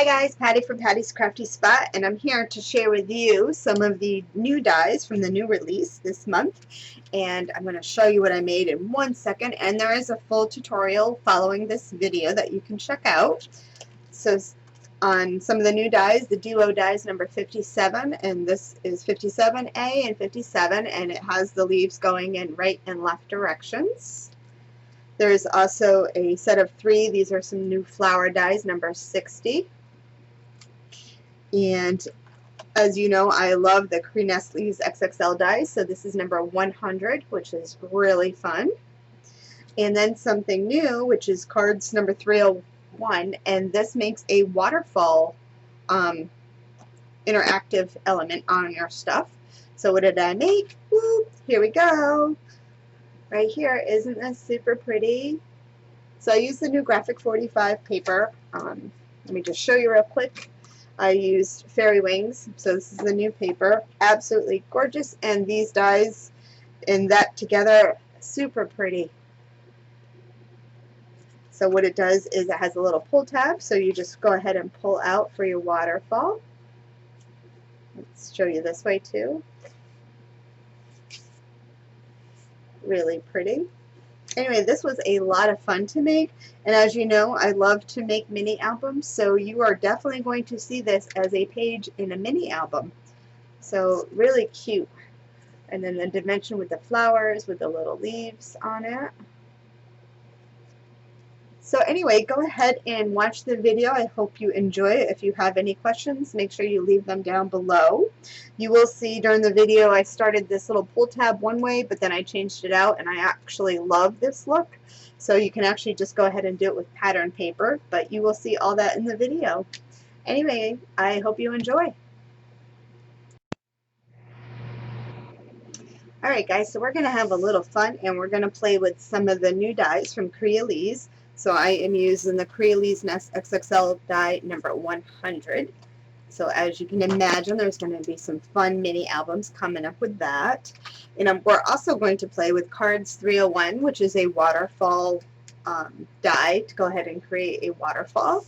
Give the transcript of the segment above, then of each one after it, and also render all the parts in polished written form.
Hi guys, Patty from Patty's Crafty Spot, and I'm here to share with you some of the new dies from the new release this month. And I'm going to show you what I made in 1 second, and there is a full tutorial following this video that you can check out. So on some of the new dies, the duo dies number 57, and this is 57A and 57, and it has the leaves going in right and left directions. There's also a set of 3. These are some new flower dies, number 60. And as you know, I love the Creales XXL dies, so this is number 100, which is really fun. And then something new, which is cards number 301, and this makes a waterfall interactive element on your stuff. So what did I make? Whoop, here we go. Right here, isn't this super pretty? So I used the new Graphic 45 paper. Let me just show you real quick. I used fairy wings, so this is the new paper. Absolutely gorgeous, and these dies and that together, super pretty. So what it does is it has a little pull tab, so you just go ahead and pull out for your waterfall. Let's show you this way too. Really pretty. Anyway, this was a lot of fun to make, and as you know, I love to make mini albums, so you are definitely going to see this as a page in a mini album. So really cute. And then the dimension with the flowers with the little leaves on it. So anyway, go ahead and watch the video. I hope you enjoy it. If you have any questions, make sure you leave them down below. You will see during the video I started this little pull tab one way, but then I changed it out, and I actually love this look. So you can actually just go ahead and do it with pattern paper, but you will see all that in the video. Anyway, I hope you enjoy. Alright guys, so we're going to have a little fun, and we're going to play with some of the new dies from Crealies. So I am using the Crealies XXL die number 100. So as you can imagine, there's going to be some fun mini albums coming up with that. And we're also going to play with cards 301, which is a waterfall die to go ahead and create a waterfall.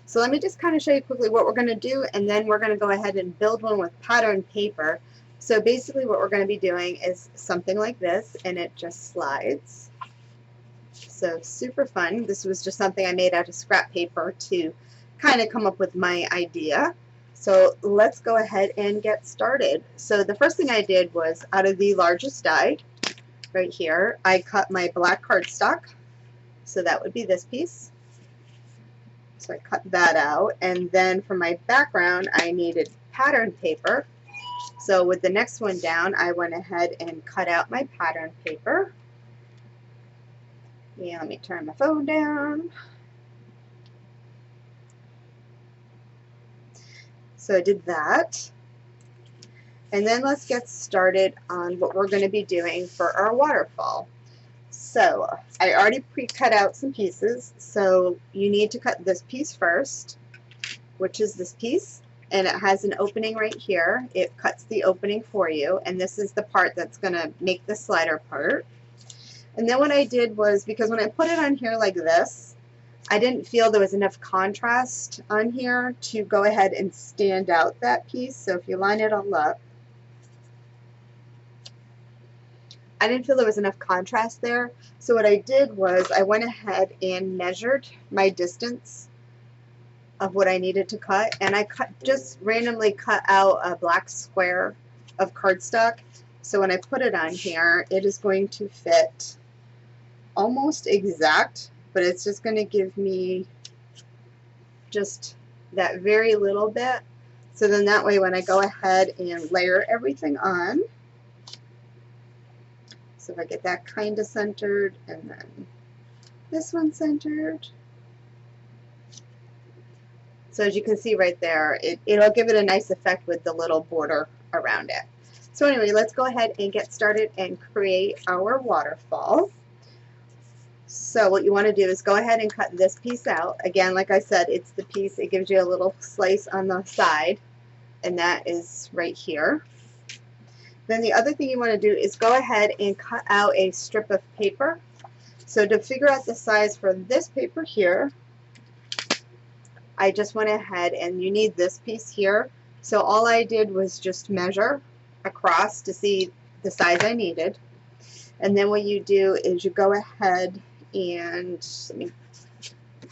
So let me just kind of show you quickly what we're going to do, and then we're going to go ahead and build one with pattern paper. So basically what we're going to be doing is something like this, and it just slides. So super fun. This was just something I made out of scrap paper to kind of come up with my idea. So let's go ahead and get started. So the first thing I did was, out of the largest die right here, I cut my black cardstock. So that would be this piece. So I cut that out, and then for my background I needed pattern paper. So with the next one down, I went ahead and cut out my pattern paper. Yeah, let me turn my phone down. So I did that. And then let's get started on what we're going to be doing for our waterfall. So I already pre-cut out some pieces. So you need to cut this piece first, which is this piece. And it has an opening right here. It cuts the opening for you. And this is the part that's going to make the slider part. And then what I did was, because when I put it on here like this, I didn't feel there was enough contrast on here to go ahead and stand out that piece. So if you line it all up, I didn't feel there was enough contrast there. So what I did was I went ahead and measured my distance of what I needed to cut, and I just randomly cut out a black square of cardstock. So when I put it on here, it is going to fit almost exact, but it's just going to give me just that very little bit. So then that way when I go ahead and layer everything on, so if I get that kind of centered, and then this one centered. So as you can see right there, it'll give it a nice effect with the little border around it. So anyway, let's go ahead and get started and create our waterfall. So what you want to do is go ahead and cut this piece out. Again, like I said, it's the piece, it gives you a little slice on the side, and that is right here. Then the other thing you want to do is go ahead and cut out a strip of paper. So to figure out the size for this paper here, I just went ahead, and you need this piece here. So all I did was just measure across to see the size I needed. And then what you do is you go ahead and, let me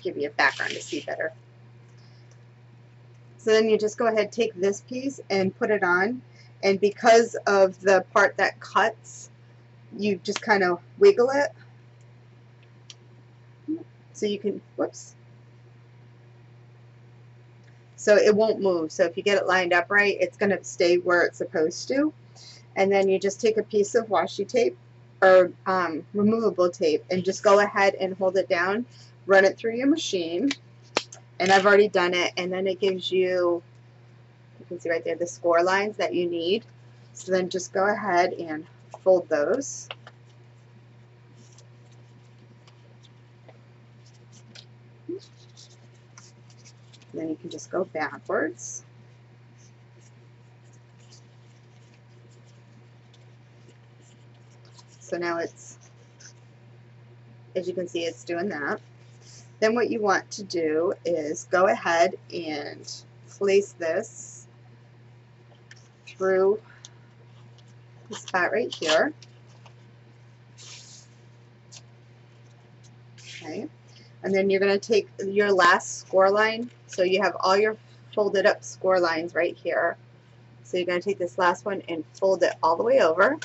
give you a background to see better. So then you just go ahead, take this piece and put it on. And because of the part that cuts, you just kind of wiggle it. So you can, whoops. So it won't move. So if you get it lined up right, it's going to stay where it's supposed to. And then you just take a piece of washi tape or removable tape and just go ahead and hold it down, run it through your machine. And I've already done it. And then it gives you, you can see right there, the score lines that you need. So then just go ahead and fold those. Then you can just go backwards. So now it's, as you can see, it's doing that. Then what you want to do is go ahead and place this through the spot right here. Okay. And then you're going to take your last score line. So you have all your folded up score lines right here. So you're going to take this last one and fold it all the way over.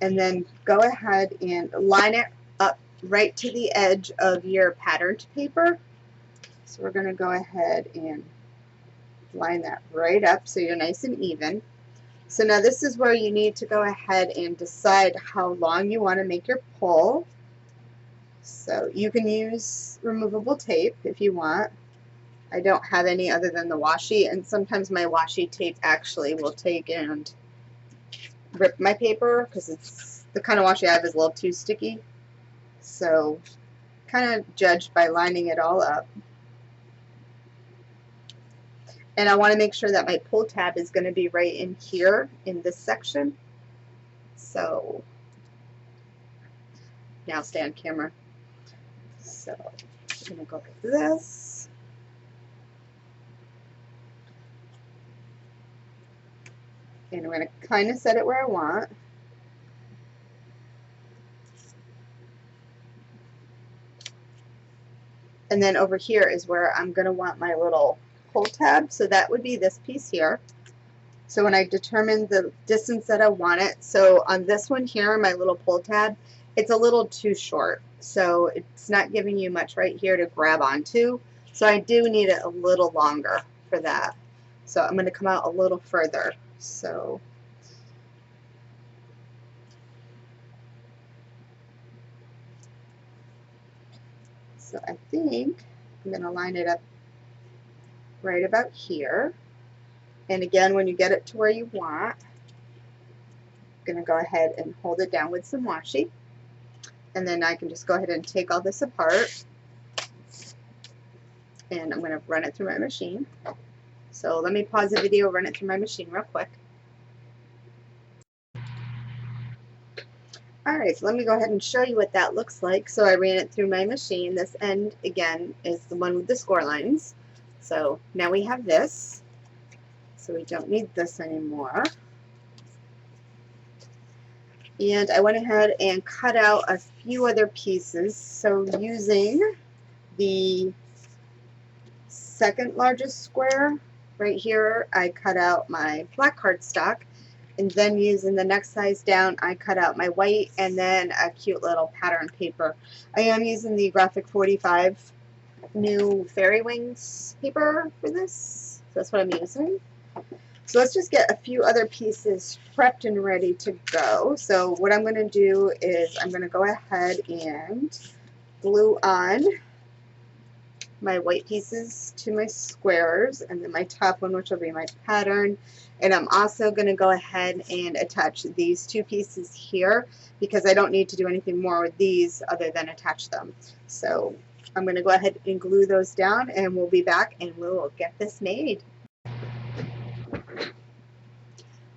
And then go ahead and line it up right to the edge of your patterned paper. So we're going to go ahead and line that right up so you're nice and even. So now this is where you need to go ahead and decide how long you want to make your pull. So you can use removable tape if you want. I don't have any other than the washi, and sometimes my washi tape actually will take and rip my paper because it's the kind of washi I have is a little too sticky. So kind of judged by lining it all up. And I want to make sure that my pull tab is going to be right in here in this section. So now stay on camera. So I'm going to go like this. And we're going to kind of set it where I want. And then over here is where I'm going to want my little pull tab. So that would be this piece here. So when I determine the distance that I want it, so on this one here, my little pull tab, it's a little too short. So it's not giving you much right here to grab onto. So I do need it a little longer for that. So I'm going to come out a little further. So I think I'm going to line it up right about here. And again, when you get it to where you want, I'm going to go ahead and hold it down with some washi. And then I can just go ahead and take all this apart. And I'm going to run it through my machine. So let me pause the video, run it through my machine real quick. Alright, so let me go ahead and show you what that looks like. So I ran it through my machine. This end, again, is the one with the score lines. So now we have this. So we don't need this anymore. And I went ahead and cut out a few other pieces. So using the second largest square right here, I cut out my black cardstock. And then using the next size down, I cut out my white and then a cute little pattern paper. I am using the Graphic 45 new Fairy Wings paper for this. So that's what I'm using. So let's just get a few other pieces prepped and ready to go. So what I'm going to do is I'm going to go ahead and glue on my white pieces to my squares, and then my top one, which will be my pattern. And I'm also going to go ahead and attach these two pieces here because I don't need to do anything more with these other than attach them. So I'm going to go ahead and glue those down, and we'll be back and we'll get this made.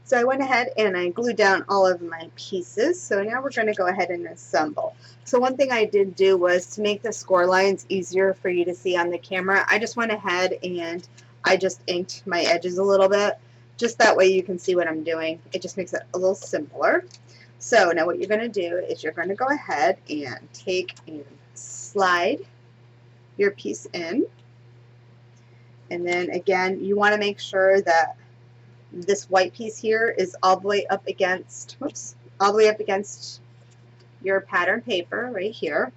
So I went ahead and I glued down all of my pieces. So now we're going to go ahead and assemble. So one thing I did do was to make the score lines easier for you to see on the camera. I just went ahead and I just inked my edges a little bit. Just that way you can see what I'm doing. It just makes it a little simpler. So now what you're going to do is you're going to go ahead and take and slide your piece in. And then again, you want to make sure that this white piece here is all the way up against, all the way up against your pattern paper right here.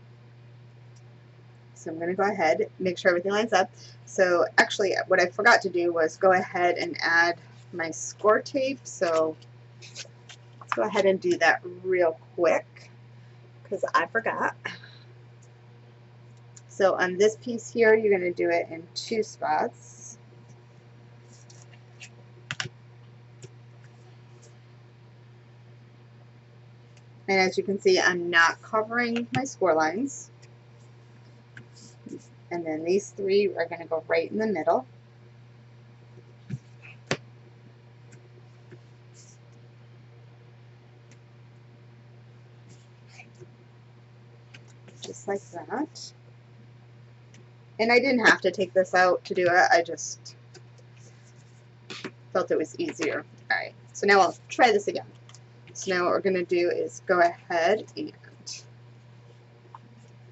So I'm going to go ahead, make sure everything lines up. So actually what I forgot to do was go ahead and add my score tape. So let's go ahead and do that real quick because I forgot. So on this piece here, you're going to do it in 2 spots. And as you can see, I'm not covering my score lines. And then these 3 are going to go right in the middle. Just like that. And I didn't have to take this out to do it. I just felt it was easier. Alright, so now I'll try this again. So now what we're going to do is go ahead and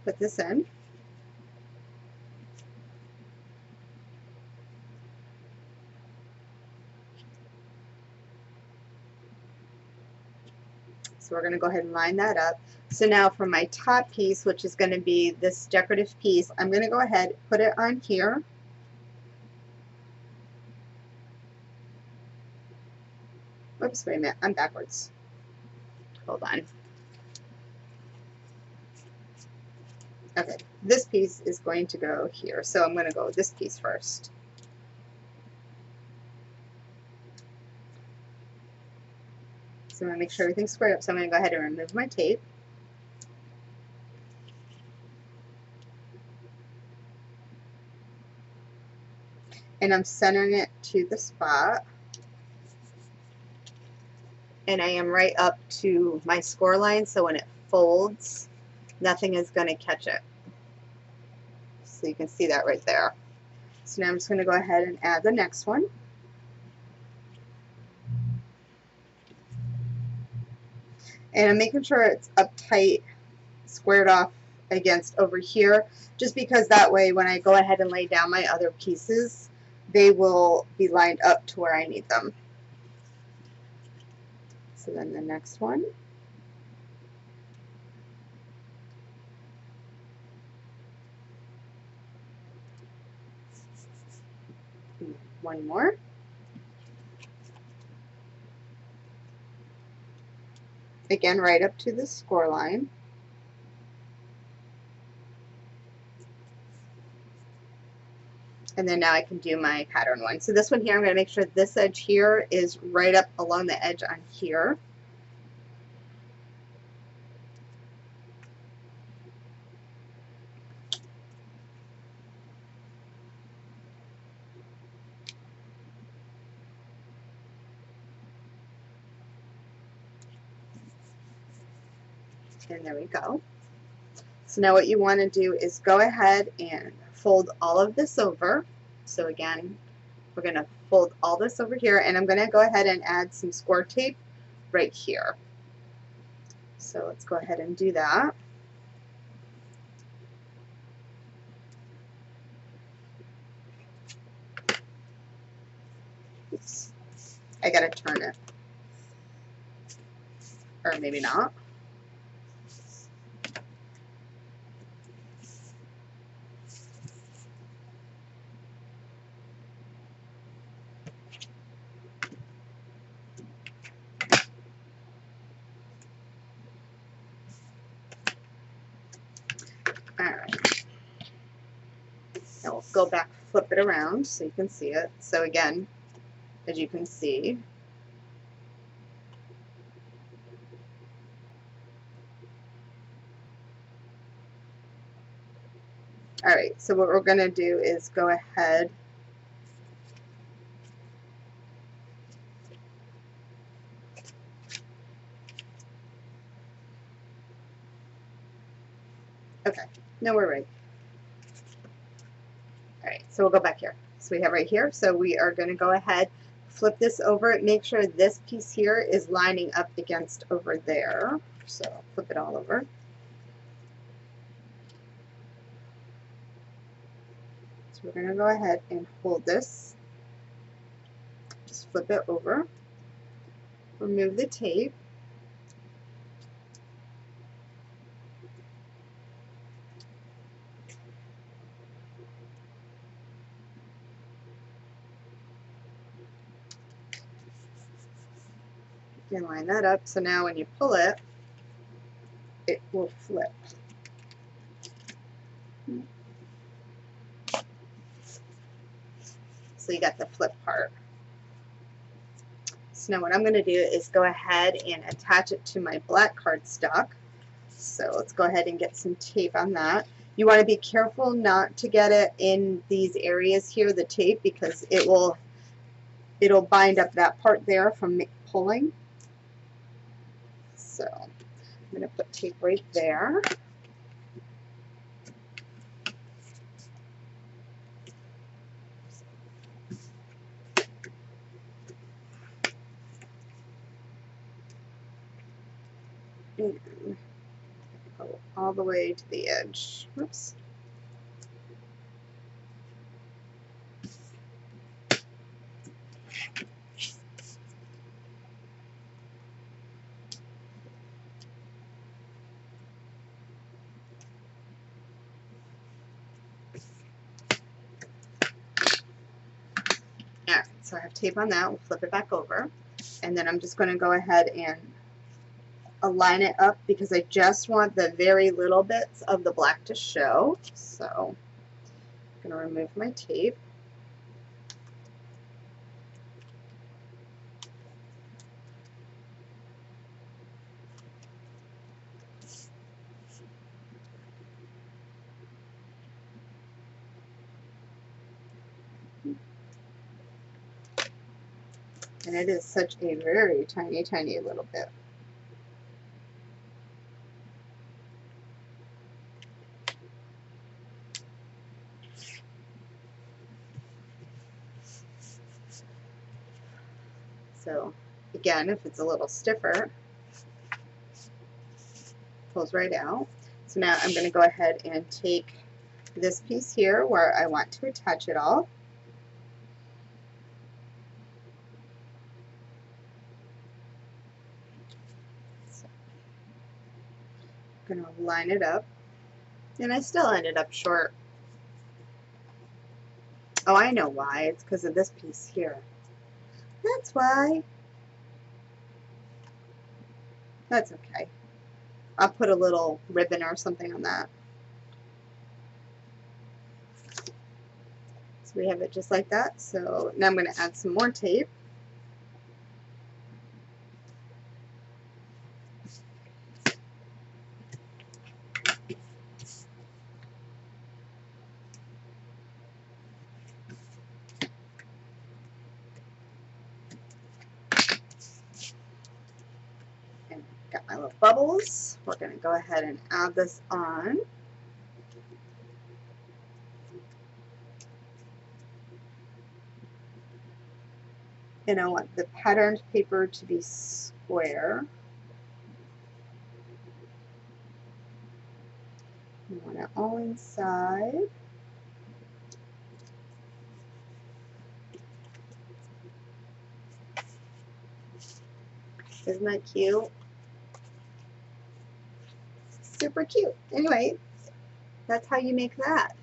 put this in. So we're going to go ahead and line that up. So now for my top piece, which is going to be this decorative piece, I'm going to go ahead, put it on here. Oops, wait a minute, I'm backwards. Hold on. Okay, this piece is going to go here. So I'm going to go with this piece first. So I'm going to make sure everything's squared up. So I'm going to go ahead and remove my tape. And I'm centering it to the spot. And I am right up to my score line, so when it folds, nothing is going to catch it. So you can see that right there. So now I'm just going to go ahead and add the next one. And I'm making sure it's uptight, squared off against over here, just because that way when I go ahead and lay down my other pieces, they will be lined up to where I need them. So then the next one. One more. Again, right up to the score line. And then now I can do my pattern one. So this one here, I'm going to make sure this edge here is right up along the edge on here. And there we go. So now what you want to do is go ahead and fold all of this over. So again, we're going to fold all this over here, and I'm going to go ahead and add some score tape right here. So let's go ahead and do that. Oops. I got to turn it. Or maybe not. Alright. Now go back, flip it around so you can see it. So again, as you can see, alright, so what we're going to do is go ahead okay, no, we're right. Alright, so we'll go back here. So we have right here, so we are going to go ahead, flip this over, make sure this piece here is lining up against over there. So flip it all over. So we're going to go ahead and hold this, just flip it over, remove the tape, you can line that up, so now when you pull it, it will flip. So you got the flip part. So now what I'm going to do is go ahead and attach it to my black cardstock. So let's go ahead and get some tape on that. You want to be careful not to get it in these areas here, the tape, because it'll bind up that part there from pulling. So I'm going to put tape right there. And go all the way to the edge. Whoops. Alright, so I have tape on that. We'll flip it back over. And then I'm just going to go ahead and align it up because I just want the very little bits of the black to show. So I'm going to remove my tape. And it is such a very tiny, tiny little bit. So again, if it's a little stiffer, it pulls right out. So now I'm going to go ahead and take this piece here where I want to attach it all. So I'm going to line it up. And I still ended up short. Oh, I know why. It's because of this piece here. That's why. That's okay. I'll put a little ribbon or something on that. So we have it just like that. So now I'm going to add some more tape. And got my little bubbles. We're going to go ahead and add this on. And I want the patterned paper to be square. You want it all inside. Isn't that cute? Super cute. Anyway, that's how you make that.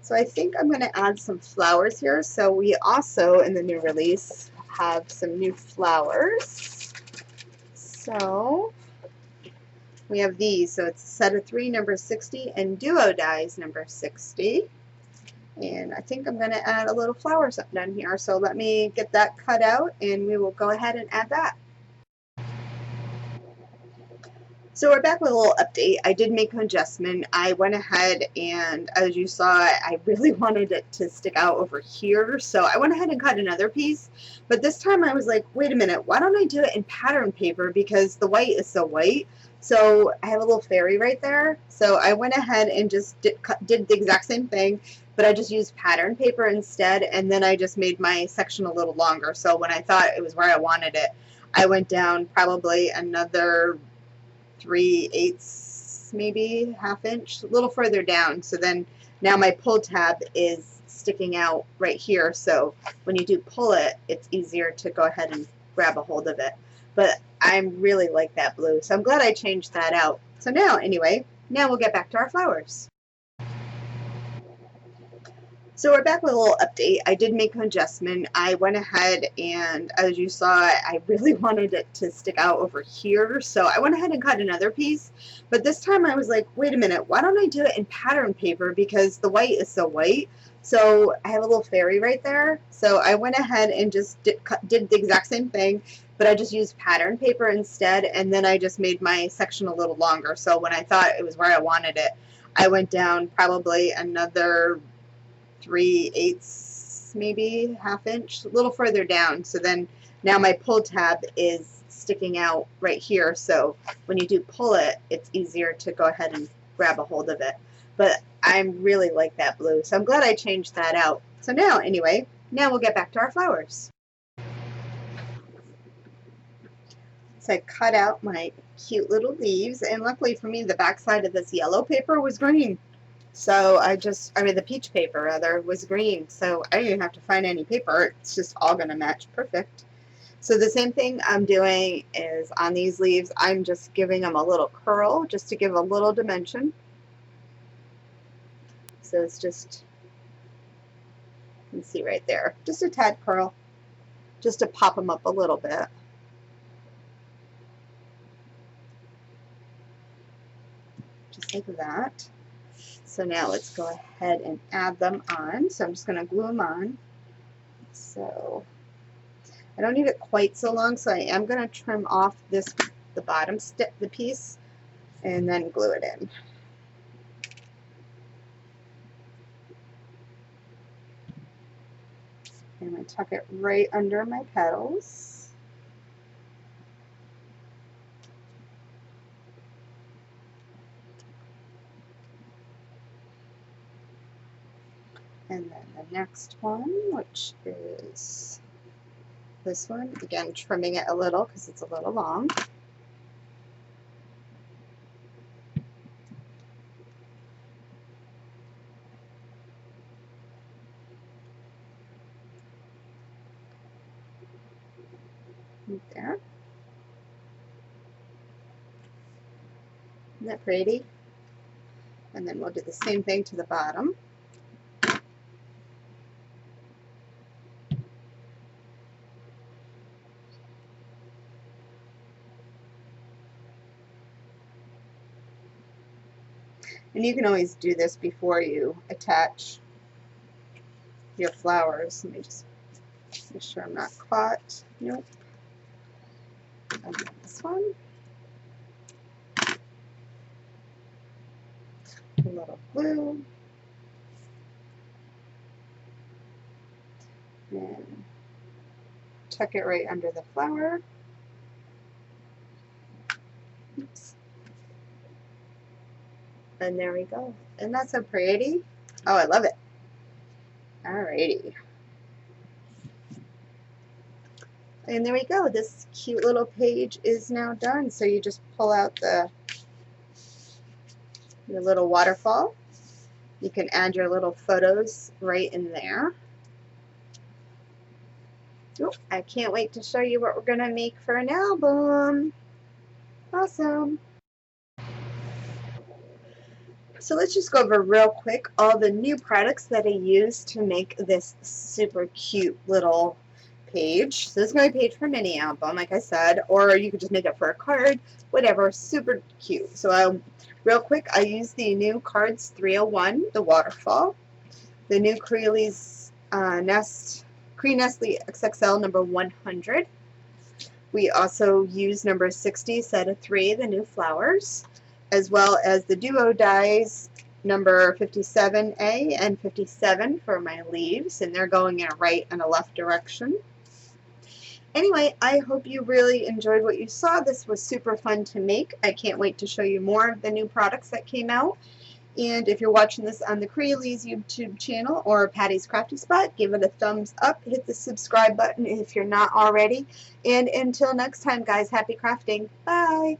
So I think I'm going to add some flowers here. So we also, in the new release, have some new flowers. So we have these. So it's a set of 3, number 60, and duo dies, number 60. And I think I'm going to add a little flowers up down here. So let me get that cut out and we will go ahead and add that. So we're back with a little update. I did make an adjustment. I went ahead and, as you saw, I really wanted it to stick out over here. So I went ahead and cut another piece. But this time I was like, wait a minute, why don't I do it in pattern paper, because the white is so white. So I have a little fairy right there. So I went ahead and just did the exact same thing, but I just used pattern paper instead. And then I just made my section a little longer. So when I thought it was where I wanted it, I went down probably another 3/8, maybe ½ inch, a little further down. So then now my pull tab is sticking out right here. So when you do pull it, it's easier to go ahead and grab a hold of it. But I really like that blue. So I'm glad I changed that out. So now, anyway, now we'll get back to our flowers. So we're back with a little update. I did make an adjustment. I went ahead and, as you saw, I really wanted it to stick out over here. So I went ahead and cut another piece. But this time I was like, wait a minute, why don't I do it in pattern paper, because the white is so white. So I have a little fairy right there. So I went ahead and just did the exact same thing, but I just used pattern paper instead. And then I just made my section a little longer. So when I thought it was where I wanted it, I went down probably another 3/8, maybe ½ inch, a little further down. So then now my pull tab is sticking out right here. So when you do pull it, it's easier to go ahead and grab a hold of it. But I really like that blue. So I'm glad I changed that out. So now, anyway, now we'll get back to our flowers. So I cut out my cute little leaves, and luckily for me, the back side of this yellow paper was green. So the peach paper rather was green. So I didn't have to find any paper. It's just all going to match perfect. So the same thing I'm doing is on these leaves, I'm just giving them a little curl just to give a little dimension. So it's just, you can see right there, just a tad curl, just to pop them up a little bit. Just like that. So now let's go ahead and add them on. So I'm just going to glue them on. So I don't need it quite so long, so I am going to trim off the bottom the piece, and then glue it in. And I'm going to tuck it right under my petals. And then the next one, which is this one, again trimming it a little because it's a little long. Right there. Isn't that pretty? And then we'll do the same thing to the bottom. And you can always do this before you attach your flowers. Let me just make sure I'm not caught. Nope. And then this one. A little glue. And tuck it right under the flower. Oops. And there we go. Isn't that so pretty? Oh, I love it. Alrighty. And there we go. This cute little page is now done. So you just pull out your little waterfall. You can add your little photos right in there. Oh, I can't wait to show you what we're going to make for an album. Awesome. So let's just go over real quick all the new products that I used to make this super cute little page. So this is my page for mini album, like I said, or you could just make it for a card, whatever, super cute. So real quick, I used the new Cards 301, the waterfall. the new Crealies Nestle XXL number 100. We also use number 60, set of 3, the new flowers, as well as the duo dies number 57A and 57 for my leaves, and they're going in a right and a left direction. Anyway, I hope you really enjoyed what you saw. This was super fun to make. I can't wait to show you more of the new products that came out. And if you're watching this on the Crealies YouTube channel or Patty's Crafty Spot, give it a thumbs up. Hit the subscribe button if you're not already. And until next time, guys, happy crafting. Bye.